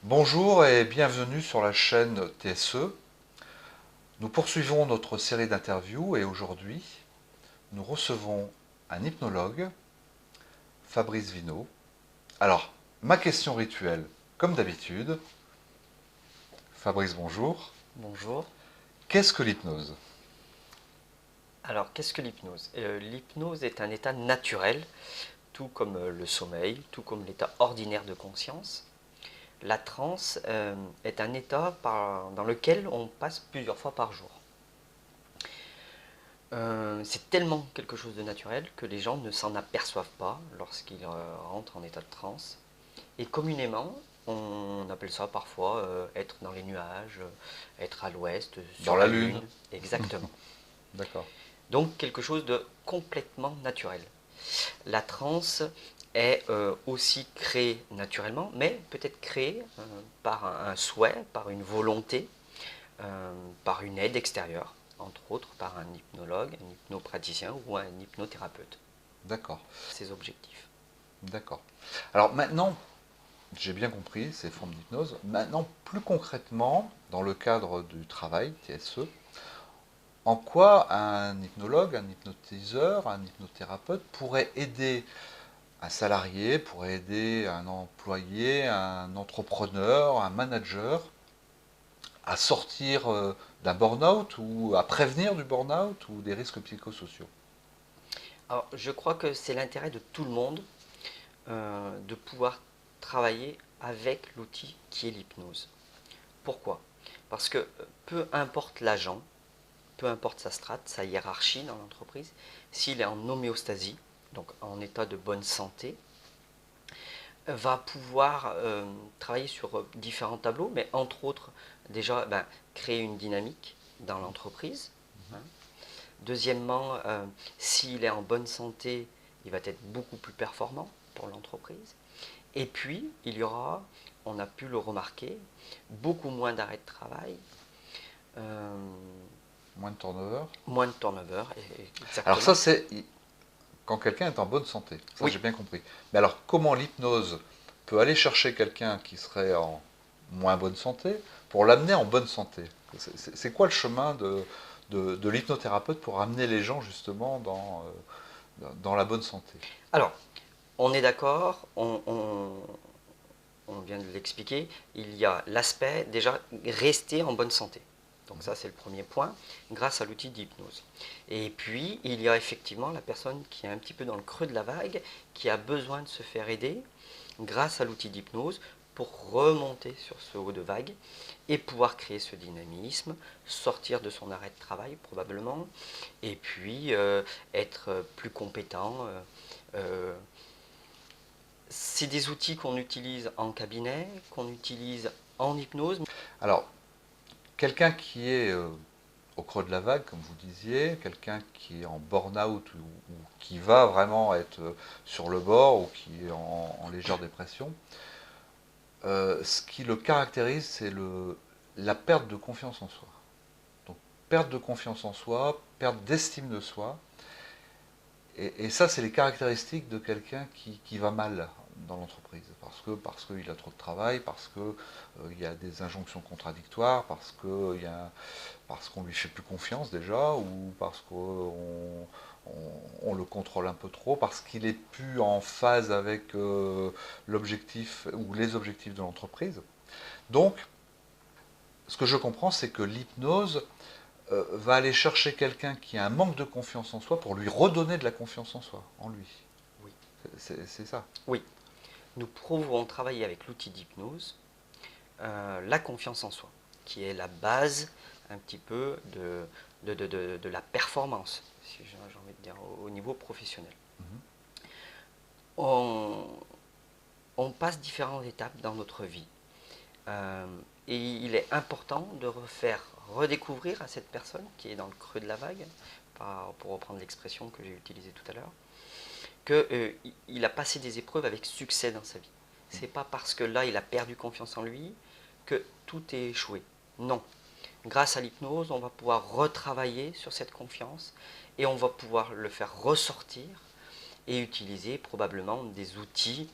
Bonjour et bienvenue sur la chaîne TSE. Nous poursuivons notre série d'interviews et aujourd'hui, nous recevons un hypnologue, Fabrice Vinault. Alors, ma question rituelle, comme d'habitude. Fabrice, bonjour. Bonjour. Qu'est-ce que l'hypnose? Alors, qu'est-ce que l'hypnose? L'hypnose est un état naturel, tout comme le sommeil, tout comme l'état ordinaire de conscience. La transe est un état dans lequel on passe plusieurs fois par jour. C'est tellement quelque chose de naturel que les gens ne s'en aperçoivent pas lorsqu'ils rentrent en état de transe. Et communément, on appelle ça parfois être dans les nuages, être à l'ouest, Dans sur la la Lune. lune, exactement. D'accord. Donc quelque chose de complètement naturel. La transe est aussi créée naturellement, mais peut-être créée par un souhait, par une volonté, par une aide extérieure, entre autres par un hypnologue, un hypnopraticien ou un hypnothérapeute. D'accord. Ces objectifs. D'accord. Alors maintenant, j'ai bien compris ces formes d'hypnose. Maintenant, plus concrètement, dans le cadre du travail TSE, en quoi un hypnologue, un hypnotiseur, un hypnothérapeute pourrait aider un salarié, pourrait aider un employé, un entrepreneur, un manager à sortir d'un burn-out ou à prévenir du burn-out ou des risques psychosociaux? Alors je crois que c'est l'intérêt de tout le monde de pouvoir travailler avec l'outil qui est l'hypnose. Pourquoi? Parce que peu importe l'agent, peu importe sa strate, sa hiérarchie dans l'entreprise, s'il est en homéostasie, donc en état de bonne santé, va pouvoir travailler sur différents tableaux, mais entre autres, déjà, créer une dynamique dans l'entreprise. Hein. Deuxièmement, s'il est en bonne santé, il va être beaucoup plus performant pour l'entreprise. Et puis, il y aura, on a pu le remarquer, beaucoup moins d'arrêts de travail, euh, Moins de turnover. moins de turnover, Alors ça, exactement. c'est quand quelqu'un est en bonne santé. Ça, Oui, j'ai bien compris. Mais alors, comment l'hypnose peut aller chercher quelqu'un qui serait en moins bonne santé pour l'amener en bonne santé? C'est quoi le chemin de l'hypnothérapeute pour amener les gens justement dans la bonne santé? alors, on est d'accord, on vient de l'expliquer, il y a l'aspect déjà rester en bonne santé. Donc ça c'est le premier point, grâce à l'outil d'hypnose. Et puis il y a effectivement la personne qui est un petit peu dans le creux de la vague, qui a besoin de se faire aider grâce à l'outil d'hypnose pour remonter sur ce haut de vague et pouvoir créer ce dynamisme, sortir de son arrêt de travail probablement, et puis être plus compétent. C'est des outils qu'on utilise en cabinet, qu'on utilise en hypnose. Alors, quelqu'un qui est au creux de la vague, comme vous disiez, quelqu'un qui est en burn-out ou qui va vraiment être sur le bord ou qui est en légère dépression, ce qui le caractérise, c'est la perte de confiance en soi. Donc, perte de confiance en soi, perte d'estime de soi. Et ça, c'est les caractéristiques de quelqu'un qui va mal dans l'entreprise. Parce qu'il a trop de travail, parce qu'il y a des injonctions contradictoires, parce qu'on lui fait plus confiance déjà, ou parce qu'on le contrôle un peu trop, parce qu'il est plus en phase avec l'objectif ou les objectifs de l'entreprise. Donc, ce que je comprends, c'est que l'hypnose va aller chercher quelqu'un qui a un manque de confiance en soi pour lui redonner de la confiance en soi, en lui. Oui, C'est ça. oui. Nous pouvons travailler avec l'outil d'hypnose la confiance en soi, qui est la base un petit peu de la performance, si j'ai envie de dire, au niveau professionnel. Mhm. On, on passe différentes étapes dans notre vie. Euh, et il est important de refaire redécouvrir à cette personne qui est dans le creux de la vague, pour reprendre l'expression que j'ai utilisée tout à l'heure, qu'il a passé des épreuves avec succès dans sa vie. C'est pas parce que là il a perdu confiance en lui que tout est échoué. Non. Grâce à l'hypnose, on va pouvoir retravailler sur cette confiance et on va pouvoir le faire ressortir et utiliser probablement des outils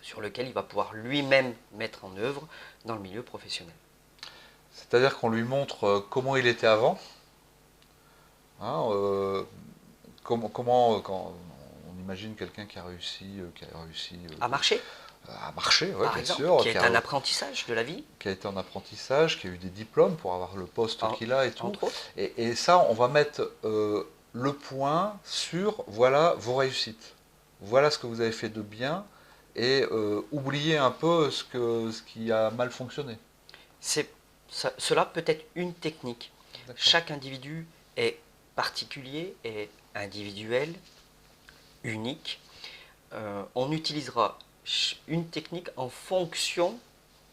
sur lequel il va pouvoir lui-même mettre en œuvre dans le milieu professionnel. C'est-à-dire qu'on lui montre comment il était avant, hein, quand on imagine quelqu'un À marcher, à marcher, ouais, par bien exemple, sûr, qui est un apprentissage de la vie, qui a été en apprentissage, qui a eu des diplômes pour avoir le poste qu'il a et tout. entre autres. Et ça, on va mettre le point sur, voilà vos réussites. Voilà ce que vous avez fait de bien et oubliez un peu ce qui a mal fonctionné. Cela peut être une technique. D'accord. Chaque individu est particulier, est individuel, unique. On utilisera une technique en fonction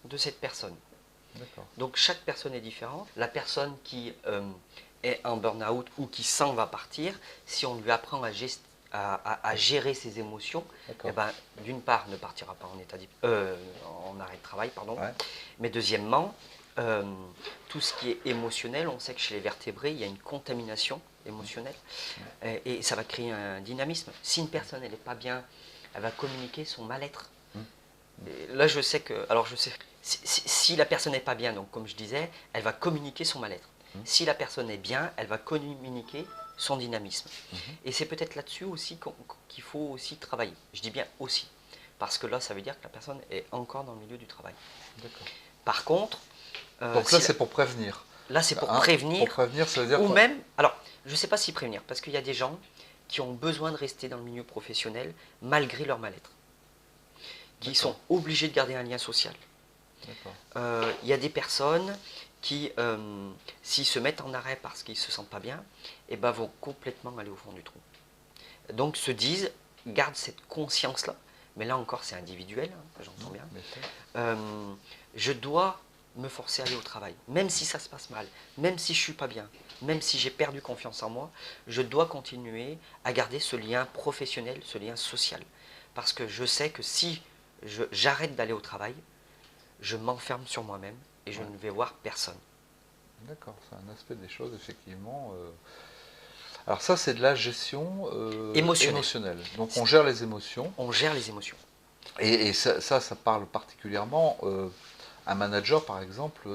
de cette personne. D'accord. Donc chaque personne est différente. La personne qui est en burn-out ou qui s'en va partir, si on lui apprend à gérer ses émotions, eh ben, d'une part, ne partira pas en arrêt de travail, pardon. Ouais. Mais deuxièmement, tout ce qui est émotionnel, on sait que chez les vertébrés, il y a une contamination émotionnelle et ça va créer un dynamisme. Si une personne elle n'est pas bien, elle va communiquer son mal-être. Et là, je sais que, alors je sais, si la personne n'est pas bien, donc comme je disais, elle va communiquer son mal-être. Si la personne est bien, elle va communiquer son dynamisme. Et c'est peut-être là-dessus aussi qu'il faut aussi travailler. Je dis bien aussi, parce que là, ça veut dire que la personne est encore dans le milieu du travail. Par contre, donc là, c'est pour prévenir. Là, c'est pour prévenir. Pour prévenir, ça veut dire ou même, alors, je ne sais pas si prévenir, parce qu'il y a des gens qui ont besoin de rester dans le milieu professionnel malgré leur mal-être, qui sont obligés de garder un lien social. Il y a des personnes qui, s'ils se mettent en arrêt parce qu'ils ne se sentent pas bien, eh ben, vont complètement aller au fond du trou. Donc se disent, garde cette conscience-là, mais là encore c'est individuel, hein, j'entends bien. Je dois me forcer à aller au travail, même si ça se passe mal, même si je ne suis pas bien, même si j'ai perdu confiance en moi, je dois continuer à garder ce lien professionnel, ce lien social. Parce que je sais que si j'arrête d'aller au travail, je m'enferme sur moi-même et je ne vais voir personne. D'accord, c'est un aspect des choses, effectivement. Alors ça, c'est de la gestion émotionnelle. Donc on gère les émotions. On gère les émotions. Et ça parle particulièrement. Un manager, par exemple,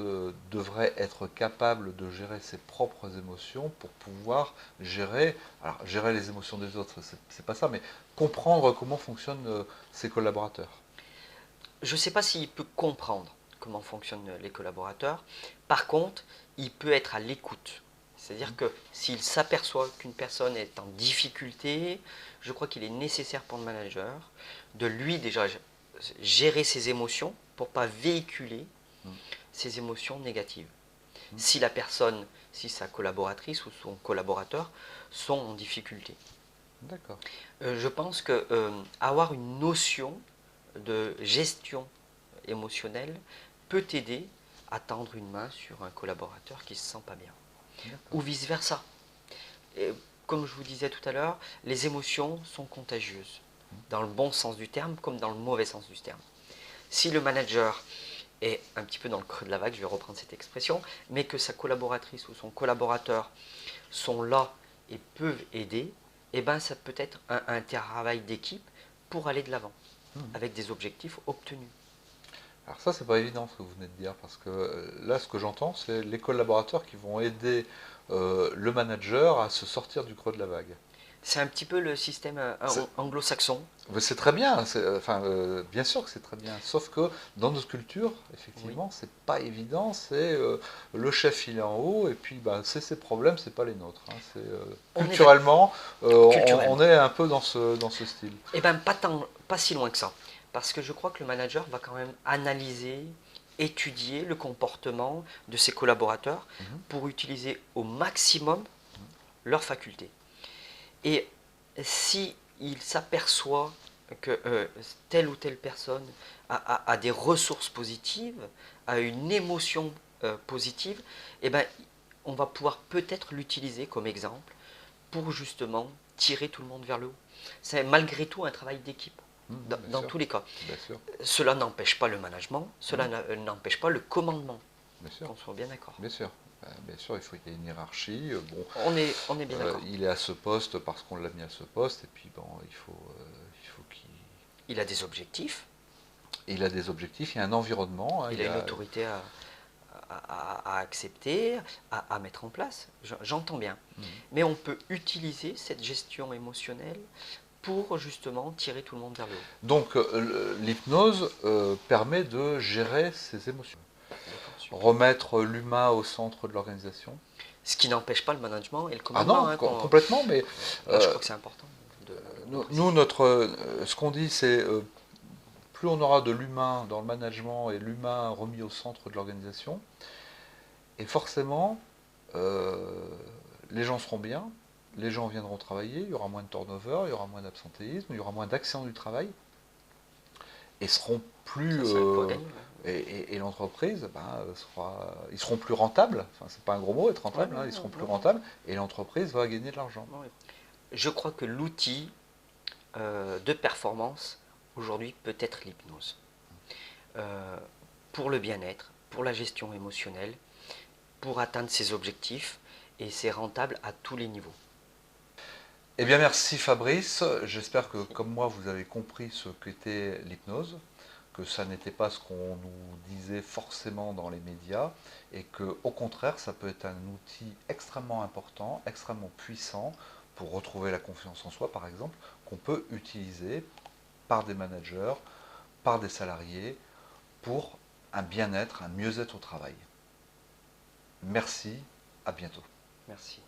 devrait être capable de gérer ses propres émotions pour pouvoir gérer les émotions des autres, c'est pas ça, mais comprendre comment fonctionnent ses collaborateurs. Je ne sais pas s'il peut comprendre comment fonctionnent les collaborateurs. Par contre, il peut être à l'écoute. C'est-à-dire que s'il s'aperçoit qu'une personne est en difficulté, je crois qu'il est nécessaire pour le manager de lui déjà gérer ses émotions pour ne pas véhiculer ses émotions négatives. Si la personne, si sa collaboratrice ou son collaborateur sont en difficulté. D'accord. Je pense que avoir une notion de gestion émotionnelle peut t'aider à tendre une main sur un collaborateur qui ne se sent pas bien. Ou vice-versa. Comme je vous disais tout à l'heure, les émotions sont contagieuses, dans le bon sens du terme comme dans le mauvais sens du terme. Si le manager est un petit peu dans le creux de la vague, je vais reprendre cette expression, mais que sa collaboratrice ou son collaborateur sont là et peuvent aider, eh ben ça peut être un travail d'équipe pour aller de l'avant, avec des objectifs obtenus. Alors ça, c'est pas évident ce que vous venez de dire, parce que là, ce que j'entends, c'est les collaborateurs qui vont aider le manager à se sortir du creux de la vague. C'est un petit peu le système anglo-saxon. C'est très bien, bien sûr que c'est très bien, sauf que dans notre culture, effectivement, c'est pas évident, c'est le chef il est en haut, et puis c'est ses problèmes, c'est pas les nôtres. Hein, culturellement, on est un peu dans ce style. Eh bien, pas si loin que ça, parce que je crois que le manager va quand même analyser, étudier le comportement de ses collaborateurs pour utiliser au maximum leurs facultés. Et si il s'aperçoit que telle ou telle personne a des ressources positives, a une émotion positive, eh ben, on va pouvoir peut-être l'utiliser comme exemple pour justement tirer tout le monde vers le haut. C'est malgré tout un travail d'équipe, dans tous les cas. Cela n'empêche pas le management, cela n'empêche pas le commandement, qu'on soit bien d'accord. Bien sûr. Bien sûr, il faut qu'il y ait une hiérarchie. Bon, on est bien d'accord. Il est à ce poste parce qu'on l'a mis à ce poste, et puis bon, il faut qu'il... Il a des objectifs. Il a des objectifs, il y a un environnement. Il a une autorité à accepter, à mettre en place. J'entends bien. Mais on peut utiliser cette gestion émotionnelle pour justement tirer tout le monde vers le haut. Donc l'hypnose permet de gérer ses émotions, D'accord, super. remettre l'humain au centre de l'organisation. Ce qui n'empêche pas le management et le Ah commandement. non, complètement, mais Moi, je crois que c'est important. nous, ce qu'on dit, c'est plus on aura de l'humain dans le management et l'humain remis au centre de l'organisation, et forcément, les gens seront bien, les gens viendront travailler, il y aura moins de turnover, il y aura moins d'absentéisme, il y aura moins d'accidents du travail, et seront plus... Ça, c'est un coup à gagner, ouais. et l'entreprise, ils seront plus rentables, enfin, c'est pas un gros mot être rentable, Ouais, ils seront plus non. rentables, et l'entreprise va gagner de l'argent. Ouais. Je crois que l'outil de performance aujourd'hui peut être l'hypnose. Pour le bien-être, pour la gestion émotionnelle, pour atteindre ses objectifs, et c'est rentable à tous les niveaux. Eh bien merci Fabrice, j'espère que comme moi vous avez compris ce qu'était l'hypnose, que ça n'était pas ce qu'on nous disait forcément dans les médias, et que au contraire ça peut être un outil extrêmement important, extrêmement puissant pour retrouver la confiance en soi par exemple, qu'on peut utiliser par des managers, par des salariés, pour un bien-être, un mieux-être au travail. Merci, à bientôt. Merci.